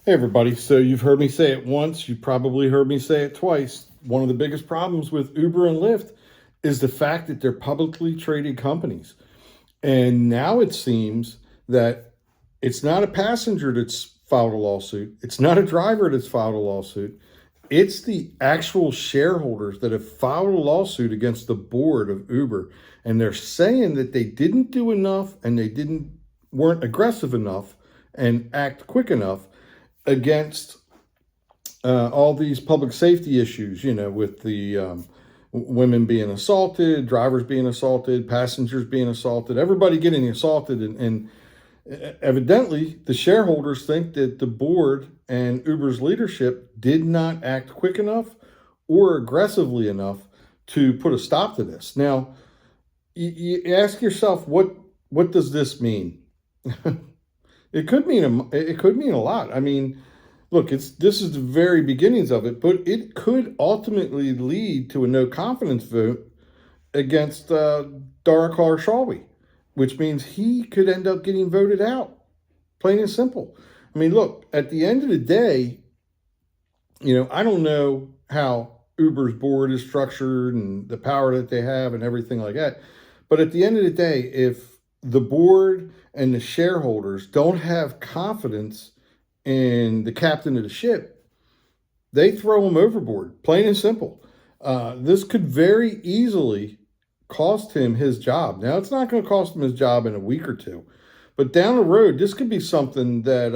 Hey everybody, so you've heard me say it once, you probably heard me say it twice. One of the biggest problems with Uber and Lyft is the fact that they're publicly traded companies. And now it seems that it's not a passenger that's filed a lawsuit, it's not a driver that's filed a lawsuit, it's the actual shareholders that have filed a lawsuit against the board of Uber. And they're saying that they didn't do enough and weren't aggressive enough and act quick enough against all these public safety issues, with the women being assaulted, drivers being assaulted, passengers being assaulted, everybody getting assaulted. And evidently, the shareholders think that the board and Uber's leadership did not act quick enough or aggressively enough to put a stop to this. Now, you ask yourself, what does this mean? It could mean a lot. I mean, look, this is the very beginnings of it, but it could ultimately lead to a no confidence vote against Darakar Shalwi, which means he could end up getting voted out. Plain and simple. I mean, look, at the end of the day, I don't know how Uber's board is structured and the power that they have and everything like that. But at the end of the day, if the board and the shareholders don't have confidence in the captain of the ship, they throw him overboard, plain and simple. This could very easily cost him his job. Now, it's not going to cost him his job in a week or two, but down the road, this could be something that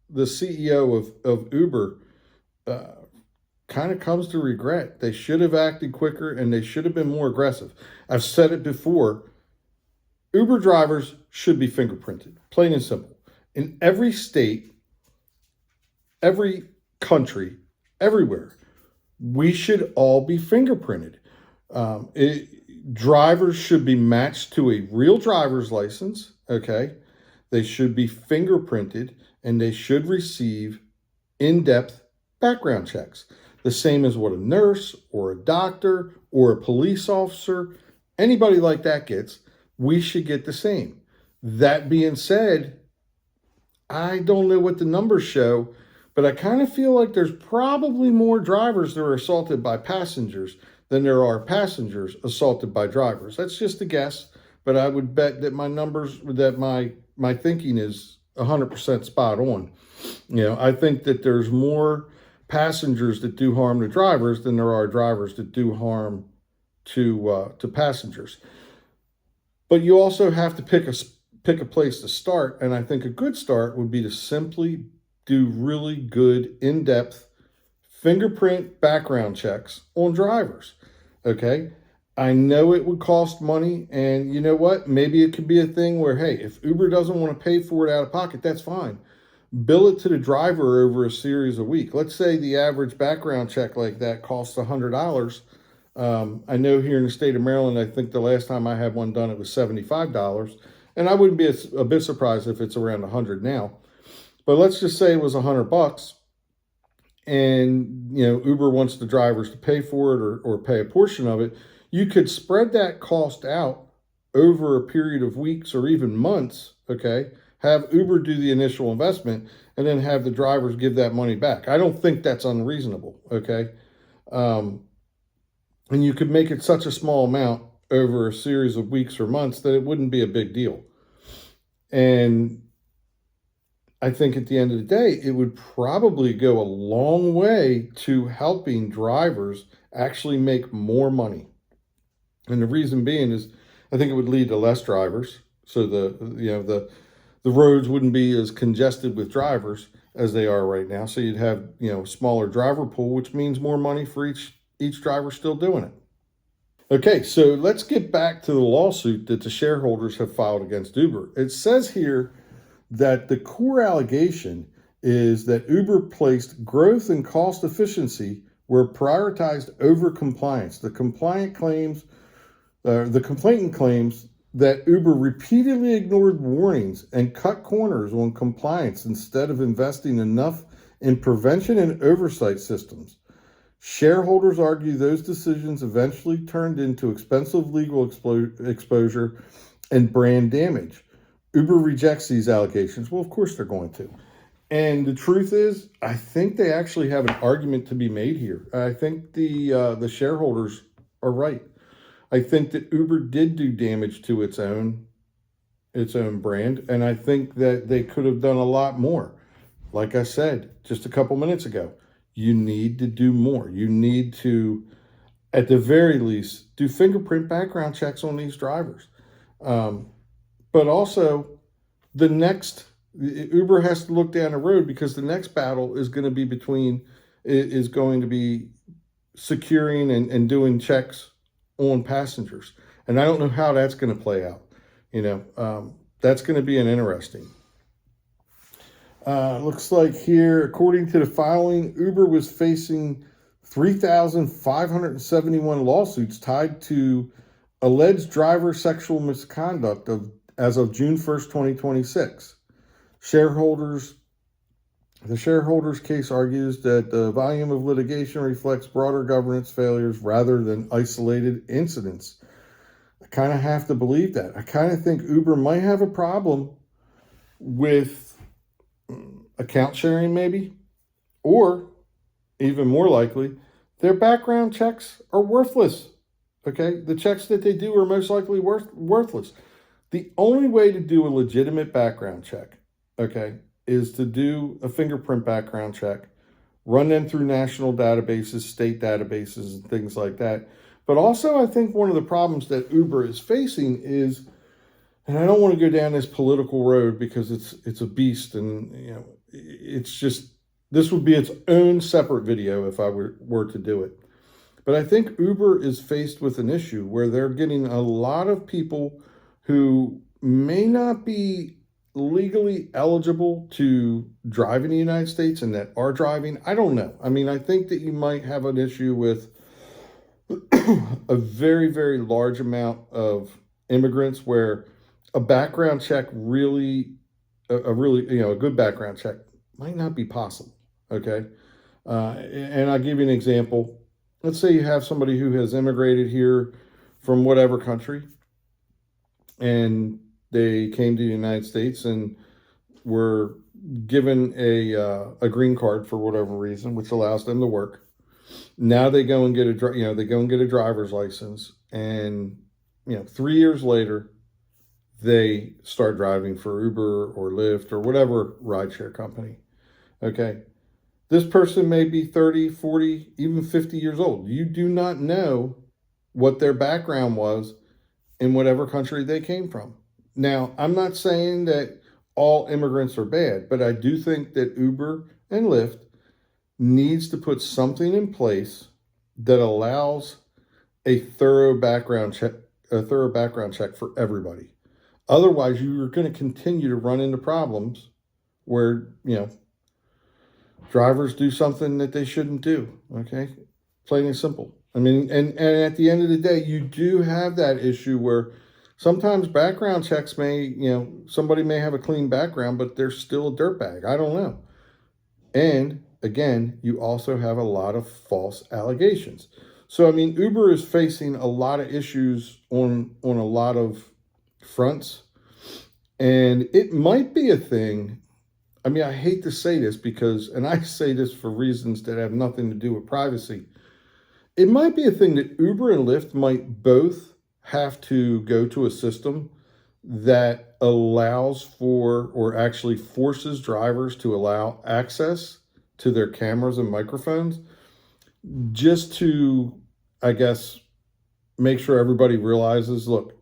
the CEO of Uber kind of comes to regret. They should have acted quicker and they should have been more aggressive. I've said it before. Uber drivers should be fingerprinted, plain and simple. In every state, every country, everywhere, we should all be fingerprinted. Drivers should be matched to a real driver's license, okay? They should be fingerprinted and they should receive in-depth background checks. The same as what a nurse or a doctor or a police officer, anybody like that gets. We should get the same. That being said, I don't know what the numbers show, but I kind of feel like there's probably more drivers that are assaulted by passengers than there are passengers assaulted by drivers. That's just a guess, but I would bet that my thinking is 100% spot on. I think that there's more passengers that do harm to drivers than there are drivers that do harm to passengers. But you also have to pick a place to start, and I think a good start would be to simply do really good, in-depth fingerprint background checks on drivers, okay? I know it would cost money, and you know what? Maybe it could be a thing where, hey, if Uber doesn't want to pay for it out of pocket, that's fine. Bill it to the driver over a series of weeks. Let's say the average background check like that costs $100. I know here in the state of Maryland, I think the last time I had one done, it was $75. And I wouldn't be a bit surprised if it's around 100 now. But let's just say it was $100 and, Uber wants the drivers to pay for it or pay a portion of it. You could spread that cost out over a period of weeks or even months, okay? Have Uber do the initial investment and then have the drivers give that money back. I don't think that's unreasonable, okay? And you could make it such a small amount over a series of weeks or months that it wouldn't be a big deal. And I think at the end of the day, it would probably go a long way to helping drivers actually make more money. And the reason being is I think it would lead to less drivers. So the roads wouldn't be as congested with drivers as they are right now. So you'd have, a smaller driver pool, which means more money for each driver still doing it. Okay, so let's get back to the lawsuit that the shareholders have filed against Uber. It says here that the core allegation is that Uber placed growth and cost efficiency were prioritized over compliance. The complainant claims that Uber repeatedly ignored warnings and cut corners on compliance instead of investing enough in prevention and oversight systems. Shareholders argue those decisions eventually turned into expensive legal exposure and brand damage. Uber rejects these allegations. Well, of course they're going to. And the truth is, I think they actually have an argument to be made here. I think the shareholders are right. I think that Uber did do damage to its own brand, and I think that they could have done a lot more. Like I said just a couple minutes ago, you need to do more. You need to, at the very least, do fingerprint background checks on these drivers. But also, the next Uber has to look down the road, because the next battle is going to be securing and doing checks on passengers. And I don't know how that's going to play out. That's going to be an interesting. Looks like here, according to the filing, Uber was facing 3,571 lawsuits tied to alleged driver sexual misconduct as of June 1st, 2026. The shareholders case argues that the volume of litigation reflects broader governance failures rather than isolated incidents. I kind of have to believe that. I kind of think Uber might have a problem with account sharing, maybe, or even more likely, their background checks are worthless. Okay, the checks that they do are most likely worthless. The only way to do a legitimate background check, okay, is to do a fingerprint background check, run them through national databases, state databases, and things like that. But also, I think one of the problems that Uber is facing is, and I don't want to go down this political road because it's a beast, and it's just, this would be its own separate video if I were to do it. But I think Uber is faced with an issue where they're getting a lot of people who may not be legally eligible to drive in the United States and that are driving. I don't know. I mean, I think that you might have an issue with a very, very large amount of immigrants where a background check really, a good background check might not be possible. Okay. And I'll give you an example. Let's say you have somebody who has immigrated here from whatever country, and they came to the United States and were given a green card for whatever reason, which allows them to work. Now they go and get a driver's license, and 3 years later, they start driving for Uber or Lyft or whatever rideshare company. Okay. This person may be 30, 40, even 50 years old. You do not know what their background was in whatever country they came from. Now, I'm not saying that all immigrants are bad, but I do think that Uber and Lyft needs to put something in place that allows a thorough background check for everybody. Otherwise, you're going to continue to run into problems where, drivers do something that they shouldn't do. Okay. Plain and simple. I mean, and at the end of the day, you do have that issue where sometimes background checks somebody may have a clean background, but they're still a dirtbag. I don't know. And again, you also have a lot of false allegations. So, I mean, Uber is facing a lot of issues on a lot of fronts, and it might be a thing. I mean, I hate to say this and I say this for reasons that have nothing to do with privacy. It might be a thing that Uber and Lyft might both have to go to a system that allows for, or actually forces drivers to allow access to their cameras and microphones, just to, I guess, make sure everybody realizes, look,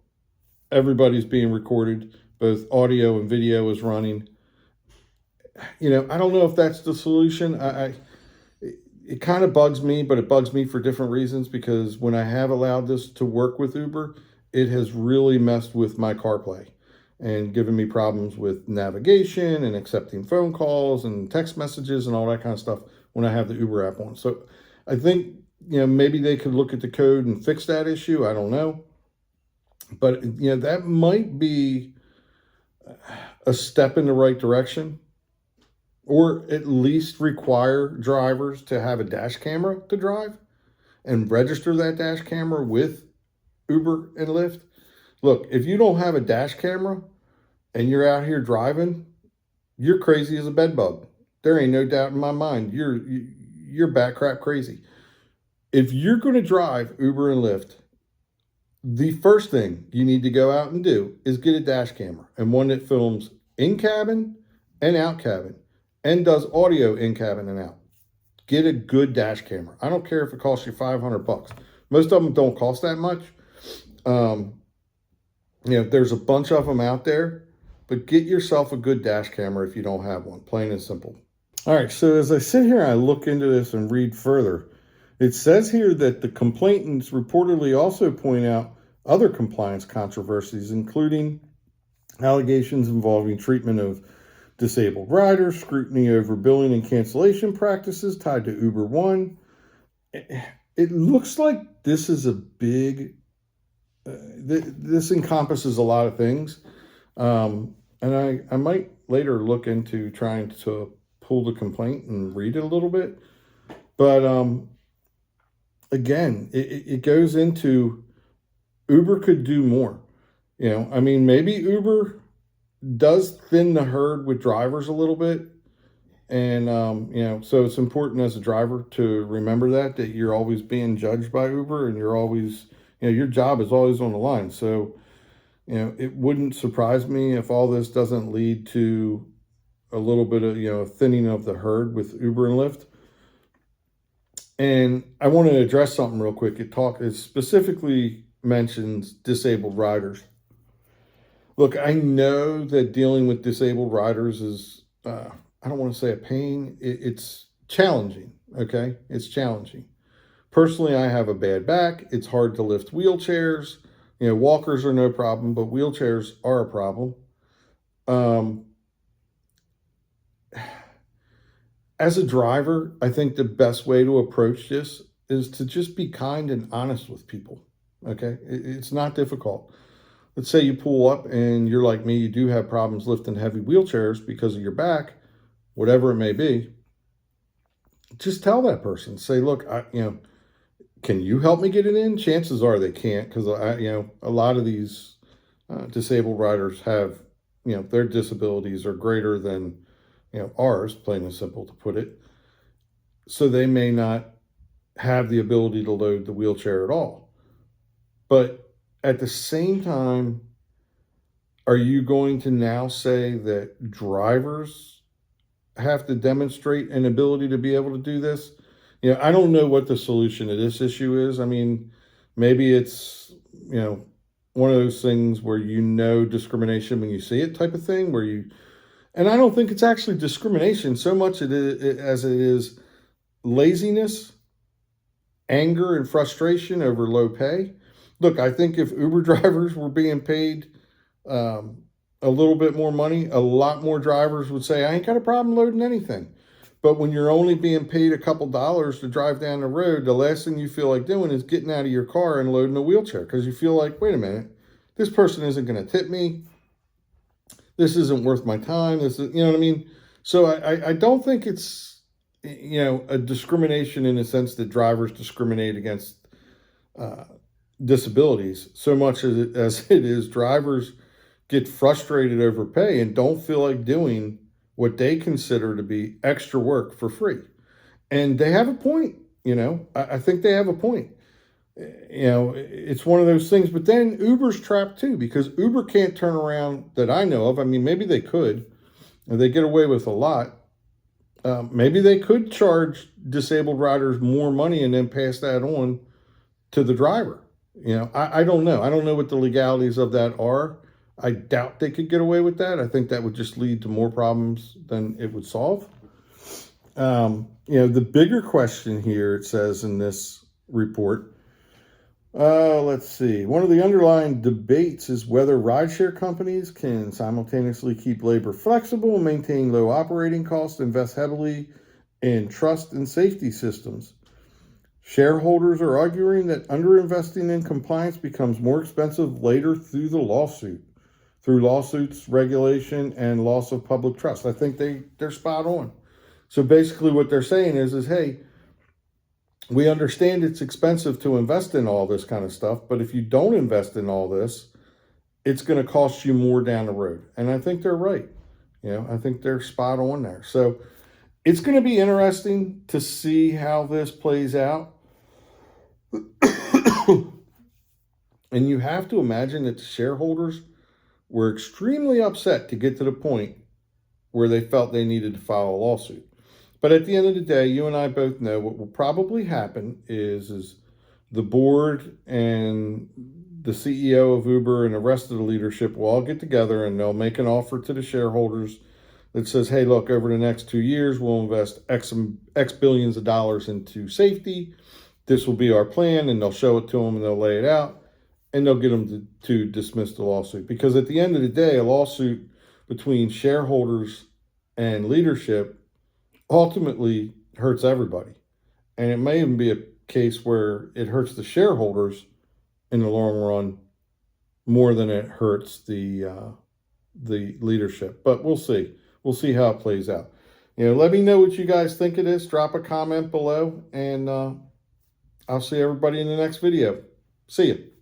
everybody's being recorded, both audio and video is running. I don't know if that's the solution. It kind of bugs me, but it bugs me for different reasons, because when I have allowed this to work with Uber, it has really messed with my CarPlay and given me problems with navigation and accepting phone calls and text messages and all that kind of stuff when I have the Uber app on. So I think, maybe they could look at the code and fix that issue. I don't know. But, that might be a step in the right direction. Or at least require drivers to have a dash camera to drive and register that dash camera with Uber and Lyft. Look, if you don't have a dash camera and you're out here driving, you're crazy as a bed bug. there ain't no doubt in my mind you're bat crap crazy. If you're going to drive Uber and Lyft, the first thing you need to go out and do is get a dash camera, and one that films in cabin and out cabin and does audio in cabin and out. Get a good dash camera. I don't care if it costs you $500. Most of them don't cost that much. There's a bunch of them out there, but get yourself a good dash camera if you don't have one, plain and simple. All right, so as I sit here, I look into this and read further. It says here that the complainants reportedly also point out other compliance controversies, including allegations involving treatment of disabled riders, scrutiny over billing and cancellation practices tied to Uber One. It looks like this is a big, this encompasses a lot of things. And I might later look into trying to pull the complaint and read it a little bit. But again, it goes into Uber could do more. Maybe Uber does thin the herd with drivers a little bit. And, so it's important as a driver to remember that you're always being judged by Uber, and you're always, your job is always on the line. So, it wouldn't surprise me if all this doesn't lead to a little bit of, thinning of the herd with Uber and Lyft. And I want to address something real quick. It specifically mentions disabled riders. Look, I know that dealing with disabled riders is, I don't want to say a pain. It's challenging, okay? It's challenging. Personally, I have a bad back. It's hard to lift wheelchairs. Walkers are no problem, but wheelchairs are a problem. As a driver, I think the best way to approach this is to just be kind and honest with people, okay? It's not difficult. Let's say you pull up and you're like me, you do have problems lifting heavy wheelchairs because of your back, whatever it may be. Just tell that person, say, look, can you help me get it in? Chances are they can't, because a lot of these disabled riders have, their disabilities are greater than, ours, plain and simple to put it. So they may not have the ability to load the wheelchair at all. But at the same time, are you going to now say that drivers have to demonstrate an ability to be able to do this? I don't know what the solution to this issue is. Maybe it's, one of those things where discrimination when you see it type of thing, and I don't think it's actually discrimination so much as it is laziness, anger, and frustration over low pay. Look, I think if Uber drivers were being paid a little bit more money, a lot more drivers would say, I ain't got a problem loading anything. But when you're only being paid a couple dollars to drive down the road, the last thing you feel like doing is getting out of your car and loading a wheelchair, because you feel like, wait a minute, this person isn't going to tip me. This isn't worth my time. This is, what I mean? So I don't think it's, a discrimination in the sense that drivers discriminate against disabilities so much as it is drivers get frustrated over pay and don't feel like doing what they consider to be extra work for free. And they have a point, I think they have a point. It's one of those things, but then Uber's trapped too, because Uber can't turn around that I know of. Maybe they could, and they get away with a lot. Maybe they could charge disabled riders more money and then pass that on to the driver. I don't know. I don't know what the legalities of that are. I doubt they could get away with that. I think that would just lead to more problems than it would solve. The bigger question here, it says in this report, let's see. One of the underlying debates is whether rideshare companies can simultaneously keep labor flexible, maintain low operating costs, invest heavily in trust and safety systems. Shareholders are arguing that underinvesting in compliance becomes more expensive later through lawsuits, regulation, and loss of public trust. I think they're spot on. So basically what they're saying is, hey, we understand it's expensive to invest in all this kind of stuff, but if you don't invest in all this, it's going to cost you more down the road. And I think they're right. I think they're spot on there. So It's going to be interesting to see how this plays out. And you have to imagine that the shareholders were extremely upset to get to the point where they felt they needed to file a lawsuit. But at the end of the day, you and I both know what will probably happen is the board and the CEO of Uber and the rest of the leadership will all get together and they'll make an offer to the shareholders that says, hey, look, over the next 2 years, we'll invest X billions of dollars into safety. This will be our plan, and they'll show it to them and they'll lay it out, and they'll get them to dismiss the lawsuit. Because at the end of the day, a lawsuit between shareholders and leadership ultimately hurts everybody. And it may even be a case where it hurts the shareholders in the long run more than it hurts the leadership. But we'll see. We'll see how it plays out. Let me know what you guys think of this. Drop a comment below, and I'll see everybody in the next video. See you.